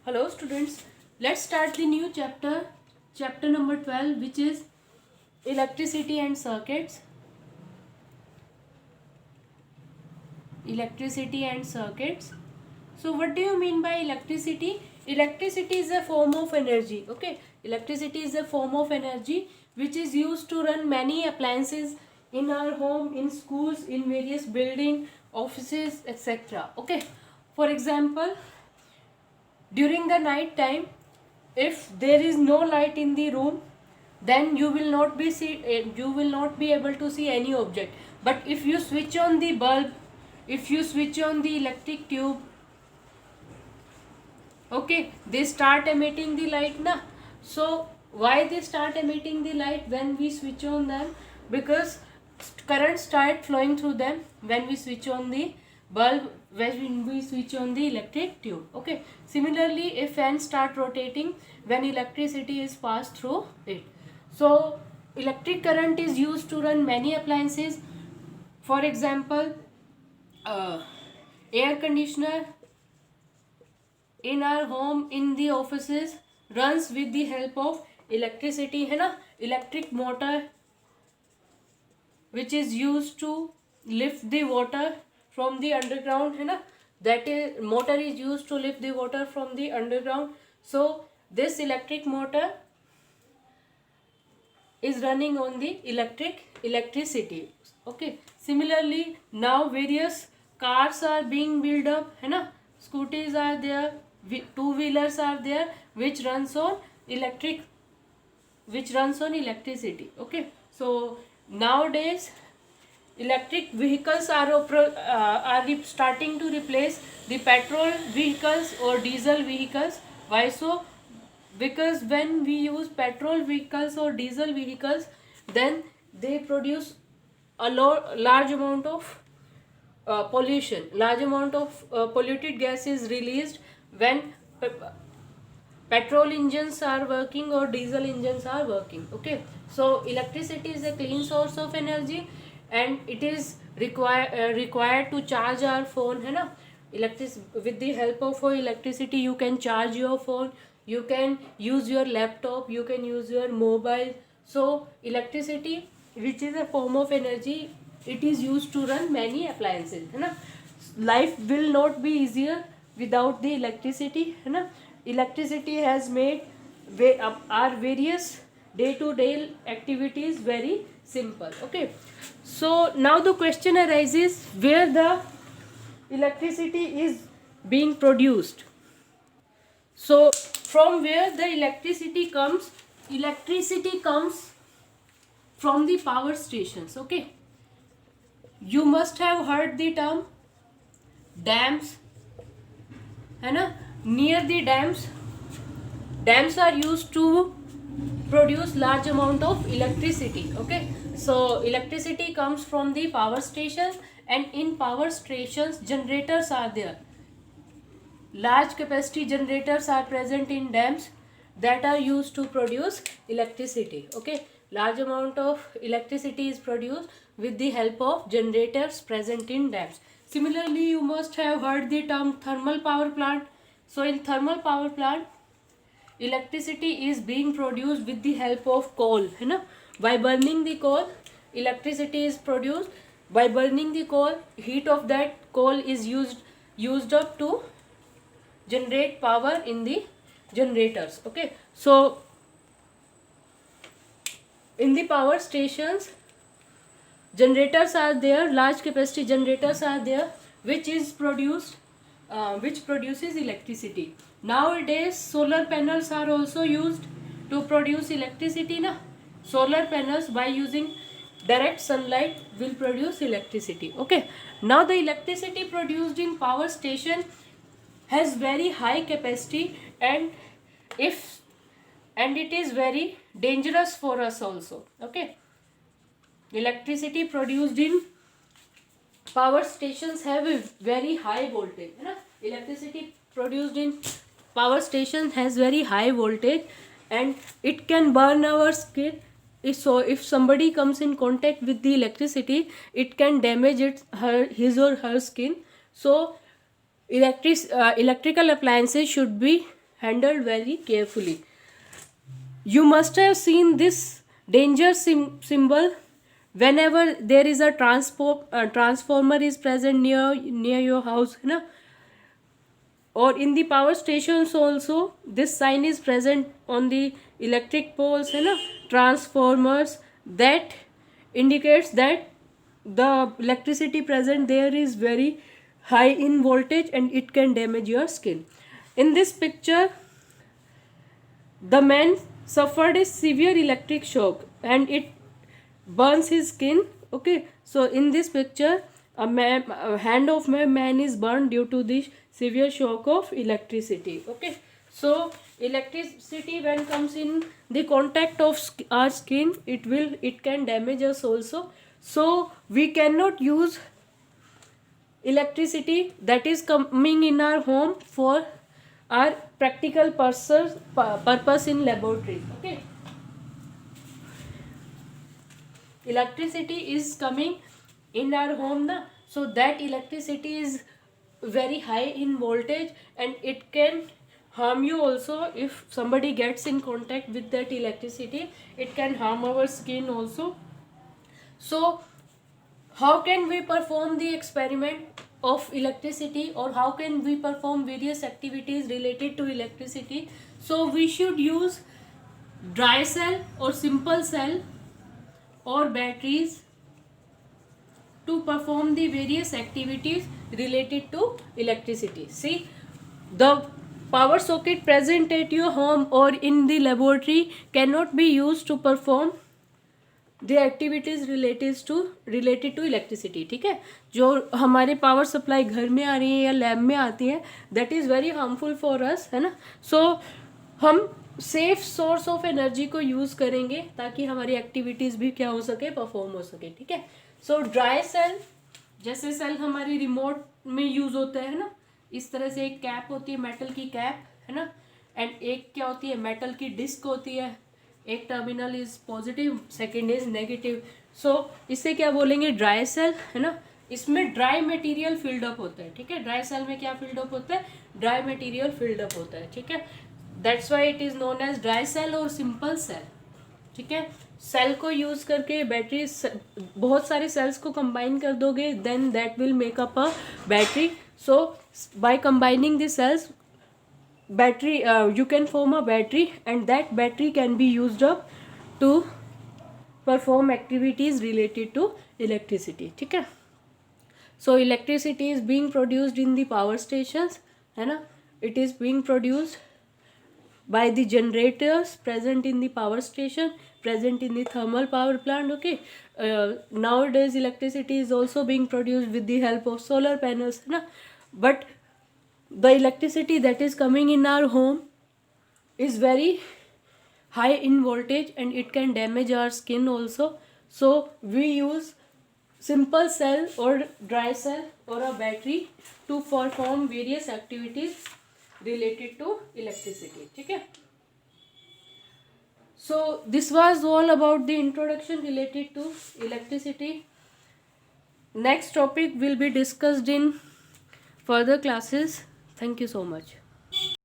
Hello students, let's start the new chapter number 12, which is electricity and circuits. Electricity and circuits. So what do you mean by electricity? Electricity is a form of energy. Okay, electricity is a form of energy which is used to run many appliances in our home, in schools, in various building, offices, etc. Okay, for example, during the night time, if there is no light in the room, then you will not be able to see any object. But if you switch on the bulb, if you switch on the electric tube, okay, they start emitting the light na. So why they start emitting the light when we switch on them? Because current start flowing through them when we switch on the bulb, when we switch on the electric tube. Okay, similarly, a fan start rotating when electricity is passed through it. So electric current is used to run many appliances. For example, air conditioner in our home, in the offices, runs with the help of electricity, है ना. Electric motor which is used to lift the water from the underground, है ना. That is, motor is used to lift the water from the underground. So this electric motor is running on the electricity. Okay, similarly, now various cars are being built up, है ना. Scooties are there, two-wheelers are there, which runs on electricity. Okay, so nowadays electric vehicles are starting to replace the petrol vehicles or diesel vehicles. Why so? Because when we use petrol vehicles or diesel vehicles, then they produce a large amount of pollution, large amount of polluted gas is released when petrol engines are working or diesel engines are working. Okay, so electricity is a clean source of energy and it is required to charge our phone, है ना. With the help of electricity you can charge your phone, you can use your laptop, you can use your mobile. So electricity, which is a form of energy, it is used to run many appliances, है ना. Life will not be easier without the electricity, है ना. Electricity has made our various day-to-day activities very simple. Okay, so now the question arises, where the electricity is being produced. So from where the electricity comes from the power stations. Okay, you must have heard the term dams, है ना. Near the dams are used to produce large amount of electricity. Okay, so electricity comes from the power stations, and in power stations generators are there. Large capacity generators are present in dams that are used to produce electricity. Okay, large amount of electricity is produced with the help of generators present in dams. Similarly, you must have heard the term thermal power plant. So in thermal power plant, electricity is being produced with the help of coal, है ना. By burning the coal, electricity is produced. By burning the coal, heat of that coal is used up to generate power in the generators. Okay, so in the power stations, generators are there, large capacity generators are there, which produces electricity. Nowadays solar panels are also used to produce electricity, na. Solar panels, by using direct sunlight, will produce electricity. Okay, now the electricity produced in power station has very high capacity, and it is very dangerous for us also. Okay, electricity produced in power stations have a very high voltage, है ना. Electricity produced in power station has very high voltage and it can burn our skin. If somebody comes in contact with the electricity, it can damage his or her skin. So electrical appliances should be handled very carefully. You must have seen this danger symbol whenever there is a transformer is present near your house, है ना, or in the power stations also this sign is present on the electric poles, है ना, transformers, that indicates that the electricity present there is very high in voltage and it can damage your skin. In this picture, the man suffered a severe electric shock and it burns his skin. Okay, so in this picture a hand of a man is burned due to the severe shock of electricity. Okay, so electricity when comes in the contact of our skin, it can damage us also. So we cannot use electricity that is coming in our home for our practical purpose in laboratory. Okay, electricity is coming in our home na, so that electricity is very high in voltage and it can harm you also. If somebody gets in contact with that electricity, it can harm our skin also. So how can we perform the experiment of electricity, or how can we perform various activities related to electricity? So we should use dry cell or simple cell or batteries to perform the various activities related to electricity. See, the power socket present at your home or in the laboratory cannot be used to perform the activities related to electricity. ठीक है, जो हमारे power supply घर में आ रही है या lab में आती है, that is very harmful for us, है ना. So हम सेफ सोर्स ऑफ एनर्जी को यूज़ करेंगे ताकि हमारी एक्टिविटीज़ भी क्या हो सके, परफॉर्म हो सके. ठीक है, सो ड्राई सेल, जैसे सेल हमारी रिमोट में यूज़ होता है ना, इस तरह से एक कैप होती है, मेटल की कैप, है ना, एंड एक क्या होती है, मेटल की डिस्क होती है. एक terminal is positive, second is negative. So इससे क्या बोलेंगे, ड्राई सेल, है ना. इसमें ड्राई मटेरियल फिल्ड अप होता है. ठीक है, ड्राई सेल में क्या फिल्ड अप होता है, ड्राई मटेरियल फिल्ड अप होता है. ठीक है, that's why it is known as dry cell और सिंपल सेल. ठीक है, सेल को यूज़ करके बैटरी, बहुत सारे सेल्स को कंबाइन कर दोगे, then that will make up a battery. So by combining the cells, battery you can form a battery, and that battery can be used up to perform activities related to electricity. ठीक है, so electricity is being produced in the power stations, है ना. it is being produced by the generators present in the power station, present in the thermal power plant. Okay, nowadays electricity is also being produced with the help of solar panels, है ना. but the electricity that is coming in our home is very high in voltage and it can damage our skin also. So we use simple cell or dry cell or a battery to perform various activities related to electricity. ठीक है, so this was all about the introduction related to electricity. Next topic will be discussed in further classes. Thank you so much.